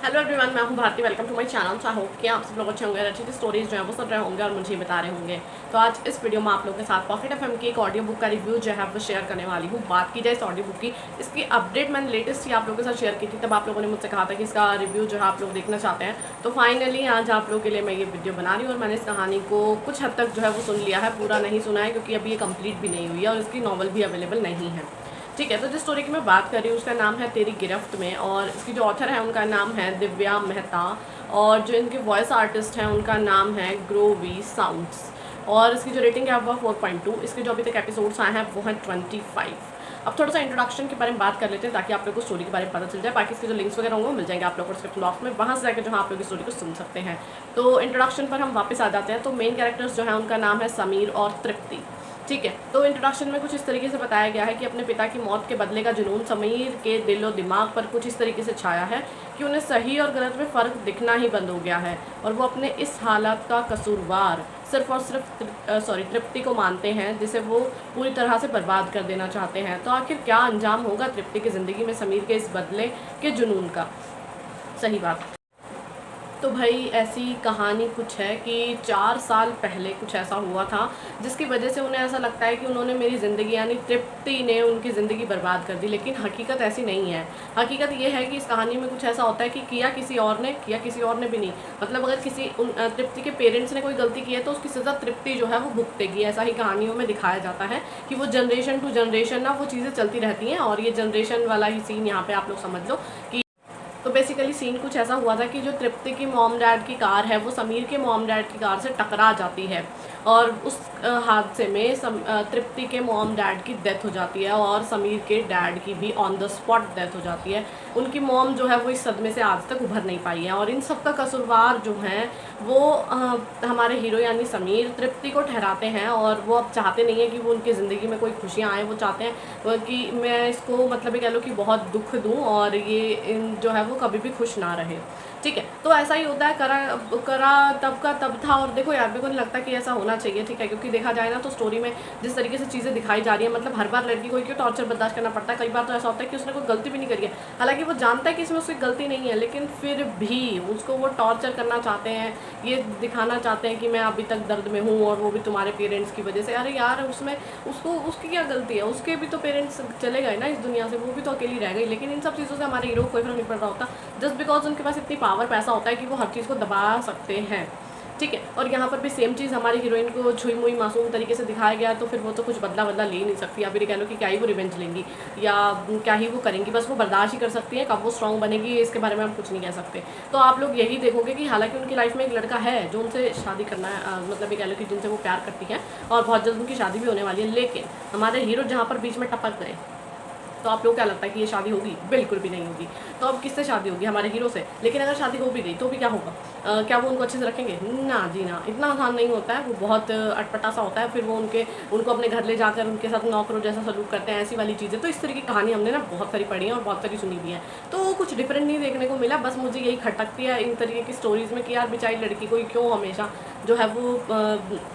Hello everyone, मैं हूं Bharti. Welcome to my channel. I hope कि आप सब लोग अच्छे होंगे, अच्छी अच्छी स्टोरीज जो है वो सब रहे होंगे और मुझे बता रहे होंगे। तो आज इस वीडियो में आप लोगों के साथ पॉकेट एफएम की एक ऑडियो बुक का रिव्यू जो है वो शेयर करने वाली हूँ। बात की जाए इस ऑडियो बुक की, इसकी अपडेट मैंने लेटेस्ट ही आप लोगों के साथ शेयर की थी। तब आप लोगों ने मुझसे कहा था कि इसका रिव्यू जो है आप लोग देखना चाहते हैं, तो फाइनली आज आप लोगों के लिए मैं ये वीडियो बना रही हूँ। और मैंने इस कहानी को कुछ हद तक जो है वो सुन लिया है, पूरा नहीं सुना है क्योंकि अभी ये कंप्लीट भी नहीं हुई है और इसकी नॉवल भी अवेलेबल नहीं है। ठीक है, तो जिस स्टोरी की मैं बात कर रही हूँ उसका नाम है तेरी गिरफ्त में, और इसकी जो ऑथर है उनका नाम है दिव्या मेहता, और जो इनके वॉइस आर्टिस्ट हैं उनका नाम है ग्रोवी साउंड्स। और इसकी जो रेटिंग है वो 4.2। इसके जो अभी तक एपिसोड्स आए हैं वो हैं 25। अब थोड़ा सा इंट्रोडक्शन के बारे में बात कर लेते हैं ताकि आप लोग को स्टोरी के बारे में पता चल जाए। बाकी इसके जो लिंक्स वगैरह होंगे वो मिल जाएंगे आप लोगों को डिस्क्रिप्शन बॉक्स में, वहाँ से जाकर जो है आप लोग इस स्टोरी को सुन सकते हैं। तो इंट्रोडक्शन पर हम वापस आ जाते हैं। तो मेन कैरेक्टर्स जो है उनका नाम है समीर और तृप्ति। ठीक है, तो इंट्रोडक्शन में कुछ इस तरीके से बताया गया है कि अपने पिता की मौत के बदले का जुनून समीर के दिल और दिमाग पर कुछ इस तरीके से छाया है कि उन्हें सही और गलत में फ़र्क दिखना ही बंद हो गया है, और वो अपने इस हालत का कसूरवार सिर्फ और सिर्फ तृप्ति को मानते हैं, जिसे वो पूरी तरह से बर्बाद कर देना चाहते हैं। तो आखिर क्या अंजाम होगा तृप्ति की ज़िंदगी में समीर के इस बदले के जुनून का? सही बात। तो भाई ऐसी कहानी कुछ है कि 4 साल पहले कुछ ऐसा हुआ था जिसकी वजह से उन्हें ऐसा लगता है कि उन्होंने मेरी ज़िंदगी यानी तृप्ति ने उनकी ज़िंदगी बर्बाद कर दी। लेकिन हकीकत ऐसी नहीं है। हकीकत ये है कि इस कहानी में कुछ ऐसा होता है कि किया किसी और ने भी नहीं। मतलब अगर किसी तृप्ति के पेरेंट्स ने कोई गलती की है तो उसकी सज़ा तृप्ति जो है वो भुगतेगी। ऐसा ही कहानियों में दिखाया जाता है कि वो जनरेशन टू जनरेशन ना वो चीज़ें चलती रहती हैं, और ये जनरेशन वाला ही सीन यहाँ पर आप लोग समझ लो कि तो बेसिकली सीन कुछ ऐसा हुआ था कि जो तृप्ति की मॉम डैड की कार है वो समीर के मॉम डैड की कार से टकरा जाती है, और उस हादसे में तृप्ति के मॉम डैड की डेथ हो जाती है और समीर के डैड की भी ऑन द स्पॉट डेथ हो जाती है। उनकी मॉम जो है वो इस सदमे से आज तक उभर नहीं पाई है, और इन सब का कसूरवार जो है वो हमारे हीरो यानी समीर तृप्ति को ठहराते हैं। और वो अब चाहते नहीं है कि वो उनकी ज़िंदगी में कोई खुशियाँ आए, वो चाहते हैं कि मैं इसको मतलब ये कह लो कि बहुत दुख दूँ और ये जो है वो कभी भी खुश ना रहे। ठीक है, तो ऐसा ही होता है, करा तब का तब था। और देखो यार, मेरे को नहीं लगता कि ऐसा होना चाहिए। ठीक है, क्योंकि देखा जाए ना तो स्टोरी में जिस तरीके से चीज़ें दिखाई जा रही है, मतलब हर बार लड़की को क्यों टॉर्चर बर्दाश्त करना पड़ता है। कई बार तो ऐसा होता है कि उसने कोई गलती भी नहीं करी है, हालांकि वो जानता है कि इसमें उसकी गलती नहीं है, लेकिन फिर भी उसको वो टॉर्चर करना चाहते हैं, ये दिखाना चाहते हैं कि मैं अभी तक दर्द में हूँ और वो भी तुम्हारे पेरेंट्स की वजह से। अरे यार, उसमें उसकी क्या गलती है? उसके भी तो पेरेंट्स चले गए ना इस दुनिया से, वो भी तो अकेली रह गई। लेकिन इन सब चीज़ों से हमारे हीरो को कोई फर्क नहीं पड़ रहा होता, जस्ट बिकॉज उनके पास इतनी पावर पैसा होता है कि वो हर चीज़ को दबा सकते हैं। ठीक है, और यहाँ पर भी सेम चीज़ हमारी हीरोइन को छुई मुई मासूम तरीके से दिखाया गया, तो फिर वो तो कुछ बदला ले ही नहीं सकती, या फिर कह लो कि क्या ही वो रिवेंज लेंगी या क्या ही वो करेंगी। बस वो बर्दाश्त ही कर सकती हैं। कब वो स्ट्रॉन्ग बनेगी इसके बारे में हम कुछ नहीं कह सकते। तो आप लोग यही देखोगे कि हालांकि उनकी लाइफ में एक लड़का है जो उनसे शादी करना है, मतलब ये कह लो कि जिनसे वो प्यार करती है और बहुत जल्द उनकी शादी भी होने वाली है। लेकिन हमारे हीरो जहाँ पर बीच में टपक गए, तो आप लोग क्या लगता है कि ये शादी होगी? बिल्कुल भी नहीं होगी। तो अब किससे शादी होगी? हमारे हीरो से। लेकिन अगर शादी हो भी गई तो भी क्या होगा? क्या वो उनको अच्छे से रखेंगे? ना जी ना, इतना आसान नहीं होता है। वो बहुत अटपटा सा होता है। फिर वो उनको अपने घर ले जाकर उनके साथ नौकरों जैसा सलूक करते हैं, ऐसी वाली चीज़ें। तो इस तरह की कहानी हमने ना बहुत सारी पढ़ी है और बहुत सारी सुनी भी है, तो कुछ डिफरेंट नहीं देखने को मिला। बस मुझे यही खटकती है इन तरीके की स्टोरीज़ में कि यार बेचारी लड़की को क्यों हमेशा जो है वो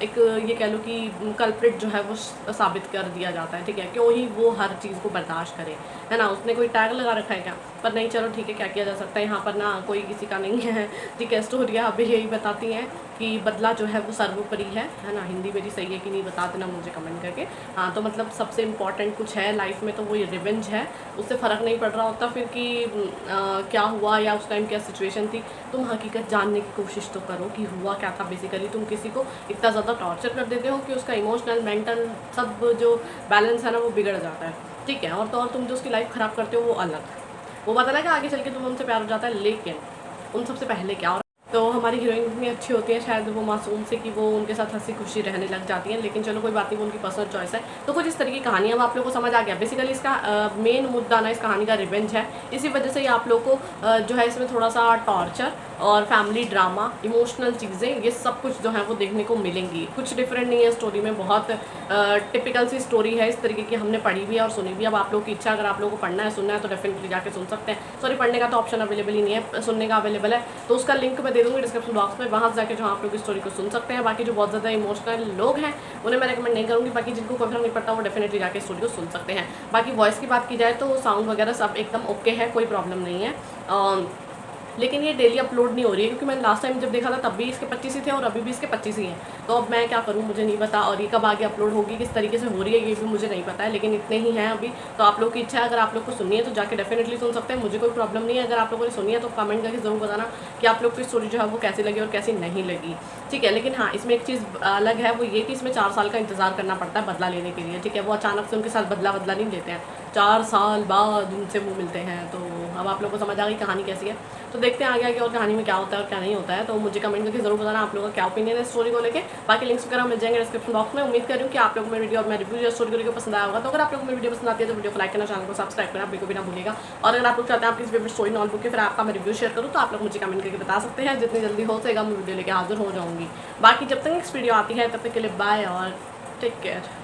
एक ये कह लो कि कल्प्रिट जो है वो साबित कर दिया जाता है। ठीक है, क्यों ही वो हर चीज़ को बर्दाश्त करे, है ना? उसने कोई टैग लगा रखा है क्या? पर नहीं, चलो ठीक है, क्या किया जा सकता है। यहाँ पर ना कोई किसी का नहीं है। ठीक है, स्टोरियाँ अभी यही बताती हैं कि बदला जो है वो सर्वोपरि है ना? हिंदी मेरी सही है कि नहीं बता देना मुझे कमेंट करके। हाँ, तो मतलब सबसे इम्पॉर्टेंट कुछ है लाइफ में तो वो ये रिवेंज है। उससे फ़र्क नहीं पड़ रहा होता फिर कि क्या हुआ या उस टाइम क्या सिचुएशन थी। तुम हकीकत जानने की कोशिश तो करो कि हुआ क्या था। बेसिकली तुम किसी को इतना ज़्यादा टॉर्चर कर देते हो कि उसका इमोशनल मेंटल सब जो बैलेंस है ना वो बिगड़ जाता है। ठीक है, और तो और तुम जो उसकी लाइफ ख़राब करते हो वो अलग। वो पता लगा आगे चल के तुम उनसे प्यार हो जाता है, लेकिन उन सबसे पहले क्या? तो हमारी हीरोइन इतनी अच्छी होती है शायद वो मासूम से कि वो उनके साथ हंसी खुशी रहने लग जाती हैं। लेकिन चलो कोई बात नहीं, वो उनकी पर्सनल चॉइस है। तो कुछ इस तरह की कहानी अब आप लोगों को समझ आ गया। बेसिकली इसका मेन मुद्दा ना इस कहानी का रिवेंज है। इसी वजह से ये आप लोग को जो है इसमें थोड़ा सा टॉर्चर और फैमिली ड्रामा, इमोशनल चीज़ें, ये सब कुछ जो है वो देखने को मिलेंगी। कुछ डिफरेंट नहीं है स्टोरी में, बहुत टिपिकल सी स्टोरी है। इस तरीके की हमने पढ़ी भी है और सुनी भी। अब आप लोग की इच्छा, अगर आप लोगों को पढ़ना है सुनना है तो डेफिनेटली जाके सुन सकते हैं। सॉरी, पढ़ने का तो ऑप्शन अवेलेबल ही नहीं है, सुनने का अवेलेबल है। तो उसका लिंक मैं दे दूँगी डिस्क्रिप्शन बॉक्स में, वहाँ से जाके जो आप लोग स्टोरी को सुन सकते हैं। बाकी जो बहुत ज़्यादा इमोशनल लोग हैं उन्हें मैं रेकमेंड नहीं करूँगी। बाकी जिनको कोई फर्क नहीं पड़ता वो डेफिनेटली जाके स्टोरी को सुन सकते हैं। बाकी वॉइस की बात की जाए तो साउंड वगैरह सब एकदम ओके है, कोई प्रॉब्लम नहीं है। लेकिन ये डेली अपलोड नहीं हो रही है, क्योंकि मैंने लास्ट टाइम जब देखा था तब भी इसके 25 ही थे और अभी भी इसके 25 ही हैं। तो अब मैं क्या करूँ मुझे नहीं पता, और ये कब आगे अपलोड होगी, किस तरीके से हो रही है ये भी मुझे नहीं पता है, लेकिन इतने ही हैं अभी। तो आप लोग की इच्छा है, अगर आप लोग को सुननी है तो जाके डेफिनेटली सुन सकते हैं, मुझे कोई प्रॉब्लम नहीं है। अगर आप लोगों ने सुनी है तो कमेंट करके ज़रूर बताना कि आप लोग की स्टोरी जो है वो कैसी लगी और कैसी नहीं लगी, ठीक है। लेकिन हाँ, इसमें एक चीज़ अलग है, वो ये कि इसमें 4 साल का इंतज़ार करना पड़ता है बदला लेने के लिए, ठीक है। वो अचानक से उनके साथ बदला नहीं देते हैं, 4 साल बाद उनसे वो मिलते हैं। तो अब आप लोगों को समझ आ गई कहानी कैसी है। तो देखते हैं आगे आगे और कहानी में क्या होता है और क्या नहीं होता है। तो मुझे कमेंट करके जरूर बताना आप लोगों का क्या ओपिनियन है स्टोरी को लेके। बाकी लिंक्स वगैरह मिल जाएंगे डिस्क्रिप्शन बॉक्स में। उम्मीद कर रही हूँ कि आप लोगों को मेरी वीडियो और मेरी रिव्यू स्टोरी को लेकर पसंद आया होगा। तो अगर आप लोगों को मेरी वीडियो पसंद आती है तो वीडियो को लाइक करना, चैनल को सब्सक्राइब करना बिल्कुल भी ना भूलिएगा। और अगर आप लोग चाहते हैं आपकी फेवरेट स्टोरी नॉट बुक के फिर आपका मैं रिव्यू शेयर करूँ तो आप लोग मुझे कमेंट करके बता सकते हैं। जितनी जल्दी हो सकेगा मैं वीडियो लेकर हाजिर हो जाऊँगी। बाकी जब तक नेक्स्ट वीडियो आती है तब तक के लिए बाय और टेक केयर।